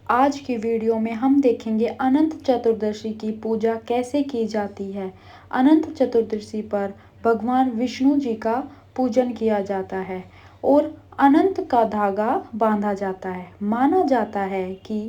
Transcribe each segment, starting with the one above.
आज की वीडियो में हम देखेंगे अनंत चतुर्दशी की पूजा कैसे की जाती है। अनंत चतुर्दशी पर भगवान विष्णु जी का पूजन किया जाता है और अनंत का धागा बांधा जाता है। माना जाता है कि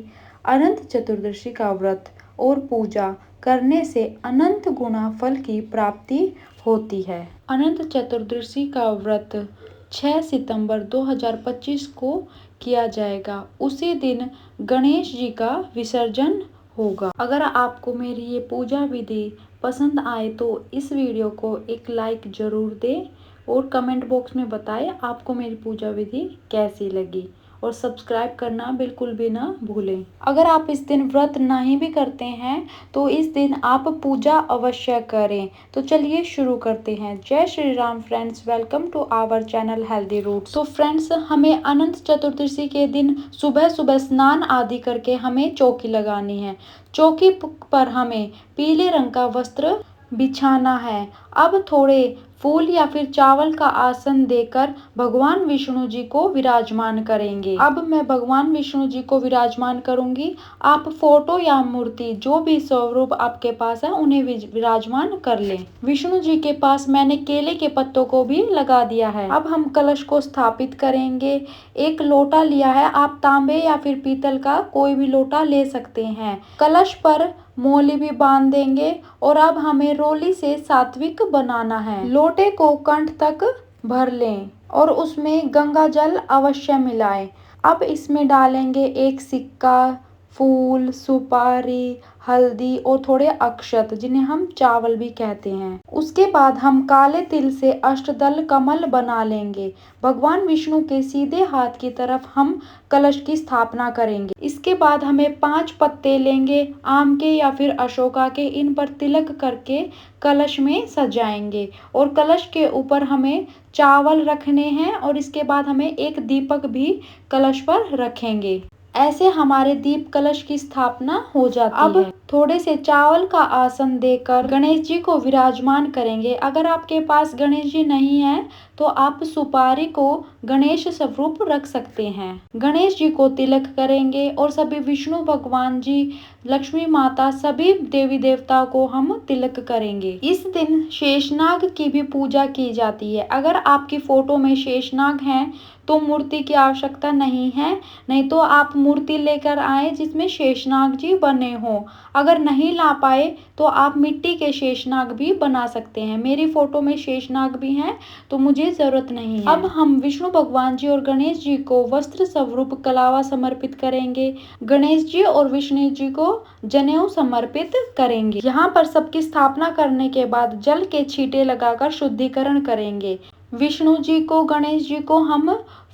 अनंत चतुर्दशी का व्रत और पूजा करने से अनंत गुना फल की प्राप्ति होती है। अनंत चतुर्दशी का व्रत 6 सितंबर 2025 को किया जाएगा। उसी दिन गणेश जी का विसर्जन होगा। अगर आपको मेरी ये पूजा विधि पसंद आए तो इस वीडियो को एक लाइक जरूर दें और कमेंट बॉक्स में बताएं आपको मेरी पूजा विधि कैसी लगी और सब्सक्राइब करना बिल्कुल भी ना भूलें। अगर आप इस दिन व्रत नहीं भी करते हैं तो इस दिन आप पूजा अवश्य करें। तो चलिए शुरू करते हैं। जय Shri Ram friends, welcome to our channel healthy roots. तो फ्रेंड्स, हमें अनंत चतुर्दशी के दिन सुबह सुबह स्नान आदि करके हमें चौकी लगानी है। चौकी पर हमें पीले रंग का वस्त्र बिछाना है। अब थोड़े फूल या फिर चावल का आसन देकर भगवान विष्णु जी को विराजमान करेंगे। अब मैं भगवान विष्णु जी को विराजमान करूंगी। आप फोटो या मूर्ति जो भी स्वरूप आपके पास है उन्हें विराजमान कर लें। विष्णु जी के पास मैंने केले के पत्तों को भी लगा दिया है। अब हम कलश को स्थापित करेंगे। एक लोटा लिया है, आप तांबे या फिर पीतल का कोई भी लोटा ले सकते हैं। कलश पर मोली भी बांध देंगे और अब हमें रोली से सात्विक बनाना है। लोटे को कंठ तक भर लें और उसमें गंगा जल अवश्य मिलाएं। अब इसमें डालेंगे एक सिक्का, फूल, सुपारी, हल्दी और थोड़े अक्षत जिन्हें हम चावल भी कहते हैं। उसके बाद हम काले तिल से अष्टदल कमल बना लेंगे। भगवान विष्णु के सीधे हाथ की तरफ हम कलश की स्थापना करेंगे। इसके बाद हमें 5 पत्ते लेंगे आम के या फिर अशोका के, इन पर तिलक करके कलश में सजाएंगे और कलश के ऊपर हमें चावल रखने हैं और इसके बाद हमें एक दीपक भी कलश पर रखेंगे। ऐसे हमारे दीप कलश की स्थापना हो जाती है। अब थोड़े से चावल का आसन देकर गणेश जी को विराजमान करेंगे। अगर आपके पास गणेश जी नहीं है तो आप सुपारी को गणेश स्वरूप रख सकते हैं। गणेश जी को तिलक करेंगे और सभी विष्णु भगवान जी, लक्ष्मी माता, सभी देवी देवता को हम तिलक करेंगे। इस दिन शेषनाग की भी पूजा की जाती है। अगर आपकी फोटो में शेषनाग हैं तो मूर्ति की आवश्यकता नहीं है, नहीं तो आप मूर्ति लेकर आए जिसमें शेषनाग जी बने हों। अगर नहीं ला पाए तो आप मिट्टी के शेषनाग भी बना सकते हैं। मेरी फोटो में शेषनाग भी हैं तो मुझे जरूरत नहीं है। अब हम विष्णु भगवान जी और गणेश जी को वस्त्र स्वरूप कलावा समर्पित करेंगे। गणेश जी और विष्णु जी को जनेऊ समर्पित करेंगे। यहाँ पर सबकी स्थापना करने के बाद जल के छींटे लगाकर शुद्धिकरण करेंगे। विष्णु जी को, गणेश जी को हम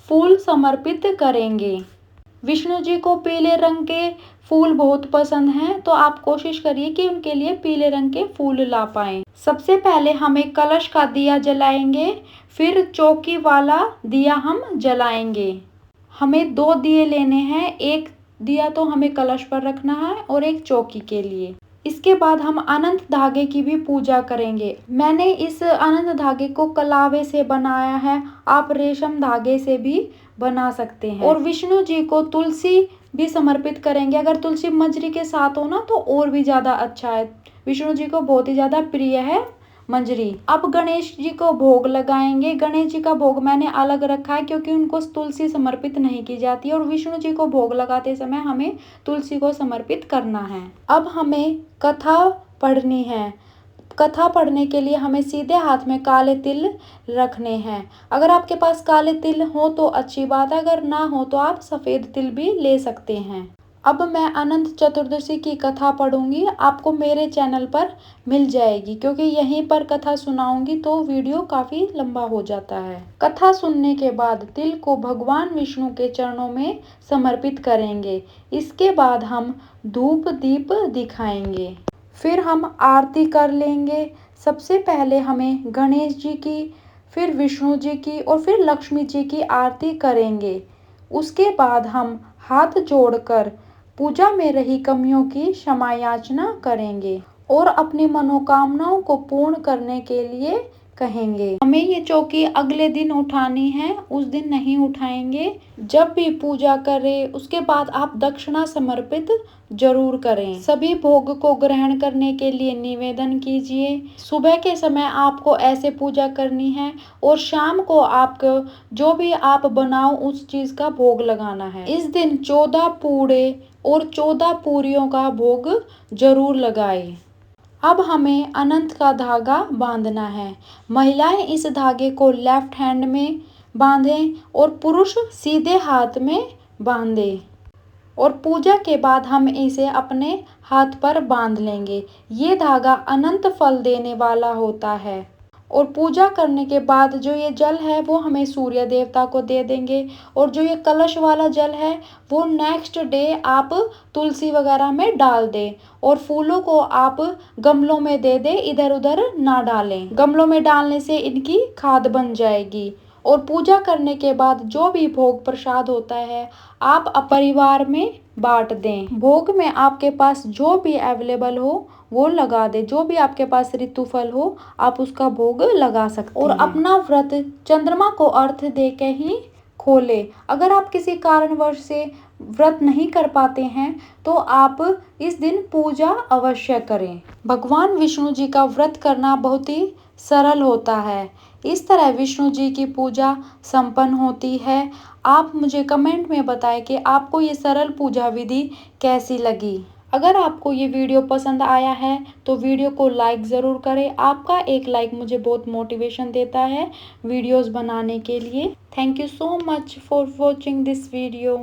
फूल समर्पित करेंगे। विष्णु जी को पीले रंग के फूल बहुत पसंद हैं तो आप कोशिश करिए कि उनके लिए पीले रंग के फूल ला पाएं। सबसे पहले हमें कलश का दिया जलाएंगे, फिर चौकी वाला दिया हम जलाएंगे। हमें 2 दिए लेने हैं, एक दिया तो हमें कलश पर रखना है और एक चौकी के लिए। इसके बाद हम अनंत धागे की भी पूजा करेंगे। मैंने इस अनंत धागे को कलावे से बनाया है, आप रेशम धागे से भी बना सकते हैं। और विष्णु जी को तुलसी भी समर्पित करेंगे। अगर तुलसी मंजरी के साथ हो ना तो और भी ज्यादा अच्छा है। विष्णु जी को बहुत ही ज्यादा प्रिय है मंजरी। अब गणेश जी को भोग लगाएंगे। गणेश जी का भोग मैंने अलग रखा है क्योंकि उनको तुलसी समर्पित नहीं की जाती और विष्णु जी को भोग लगाते समय हमें तुलसी को समर्पित करना है। अब हमें कथा पढ़नी है। कथा पढ़ने के लिए हमें सीधे हाथ में काले तिल रखने हैं। अगर आपके पास काले तिल हो तो अच्छी बात है, अगर ना हो तो आप सफेद तिल भी ले सकते हैं। अब मैं अनंत चतुर्दशी की कथा पढ़ूंगी, आपको मेरे चैनल पर मिल जाएगी क्योंकि यहीं पर कथा सुनाऊंगी तो वीडियो काफी लंबा हो जाता है। कथा सुनने के बाद तिल को भगवान विष्णु के चरणों में समर्पित करेंगे। इसके बाद हम धूप दीप दिखाएंगे, फिर हम आरती कर लेंगे। सबसे पहले हमें गणेश जी की, फिर विष्णु जी की और फिर लक्ष्मी जी की आरती करेंगे। उसके बाद हम हाथ जोड़कर पूजा में रही कमियों की क्षमा याचना करेंगे और अपनी मनोकामनाओं को पूर्ण करने के लिए कहेंगे। हमें ये चौकी अगले दिन उठानी है, उस दिन नहीं उठाएंगे। जब भी पूजा करें उसके बाद आप दक्षिणा समर्पित जरूर करें। सभी भोग को ग्रहण करने के लिए निवेदन कीजिए। सुबह के समय आपको ऐसे पूजा करनी है और शाम को आपको जो भी आप बनाओ उस चीज का भोग लगाना है। इस दिन 14 पूड़े और 14 पूरियों का भोग जरूर लगाएं। अब हमें अनंत का धागा बांधना है। महिलाएं इस धागे को लेफ्ट हैंड में बांधें और पुरुष सीधे हाथ में बांधें और पूजा के बाद हम इसे अपने हाथ पर बांध लेंगे। ये धागा अनंत फल देने वाला होता है और पूजा करने के बाद जो ये जल है वो हमें सूर्य देवता को दे देंगे और जो ये कलश वाला जल है वो नेक्स्ट डे आप तुलसी वगैरह में डाल दें और फूलों को आप गमलों में दे दें, इधर उधर ना डालें। गमलों में डालने से इनकी खाद बन जाएगी। और पूजा करने के बाद जो भी भोग प्रसाद होता है आप परिवार में बांट दें। भोग में आपके पास जो भी अवेलेबल हो वो लगा दे। जो भी आपके पास ऋतुफल हो आप उसका भोग लगा सकते हैं। और अपना व्रत चंद्रमा को अर्घ्य दे के ही खोले। अगर आप किसी कारणवश से व्रत नहीं कर पाते हैं तो आप इस दिन पूजा अवश्य करें। भगवान विष्णु जी का व्रत करना बहुत ही सरल होता है। इस तरह विष्णु जी की पूजा संपन्न होती है। आप मुझे कमेंट में बताएं कि आपको ये सरल पूजा विधि कैसी लगी। अगर आपको ये वीडियो पसंद आया है तो वीडियो को लाइक ज़रूर करें। आपका एक लाइक मुझे बहुत मोटिवेशन देता है वीडियोस बनाने के लिए। Thank you so much for watching this video.